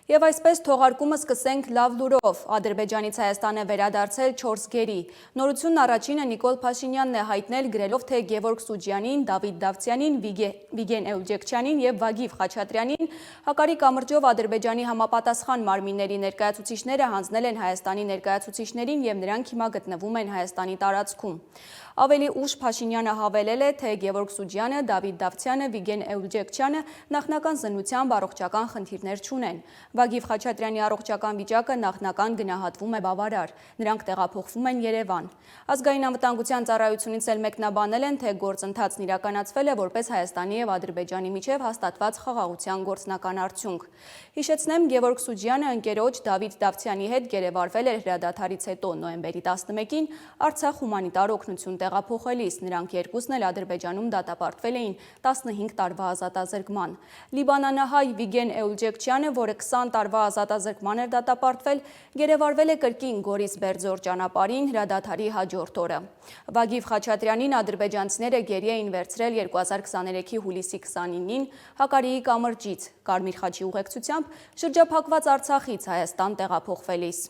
Եվ այսպես թողարկումը սկսենք լավ լուրով։ Ադրբեջանից Հայաստան է վերադարձել 4 գերի։ Նորությունն առաջինը Նիկոլ Փաշինյանն է հայտնել գրելով, թե Գևորգ Սուջյանին, Դավիթ Դավթյանին, Վիգեն Էլջեքչյանին եւ Վագիվ Խաչատրյանին հակարի կամրջով Ադրբեջանի համապատասխան մարմինների ներկայացուցիչները հանձնել են Հայաստանի ներկայացուցիչներին եւ նրանք հիմա գտնվում են Հայաստանի տարածքում։ Ավելի ուշ Փաշինյանը հավելել է, թե Գևորգ Սուջյանը, Դավիթ Դավթյանը, Վիգեն Էլջեքչյանը նախնական զննությամբ առողջական խնդիրներ չունեն։ Վագիվ Խաչատրյանի առողջական վիճակը նախնական գնահատվում է բավարար։ Նրանք տեղափոխվում են Երևան։ Ազգային անվտանգության ծառայությունից էլ մեկնաբանել են, թե գործընթացն իրականացվել է որպես Հայաստանի եւ Ադրբեջանի միջև հաստատված խաղաղության գործնական արդյունք։ Հիշեցնեմ, Գևորգ Սուջյանը ընկերոջ Դավիթ Դավթյանի հետ գերեվարվել էր հրադադարից հետո նոյեմբերի 11-ին Արցախ հումանիտար օգնություն տեղափոխելիս։ Նրանք երկուսն էլ Ադրբեջանում դատապարտվել էին 15 տարվա ազատազրկման։ Լիբանանահայ Վիգեն Էլջեքչյանը, որը 20 տարվա ազատազրկման էր դատապարտվել, գերեվարվել է կրկին Գորիս-Բերձոր ճանապարհին հրադադարի հաջորդ օրը։ Վագիվ Խաչատրյանին ադրբեջանցիները գերի էին վերցրել 2023-ի հուլիսի 29-ին Հակարիի կամրջից Կարմիր խաչի ուղեկցությամբ շրջափակված Արցախից Հայաստան տեղափոխվելիս։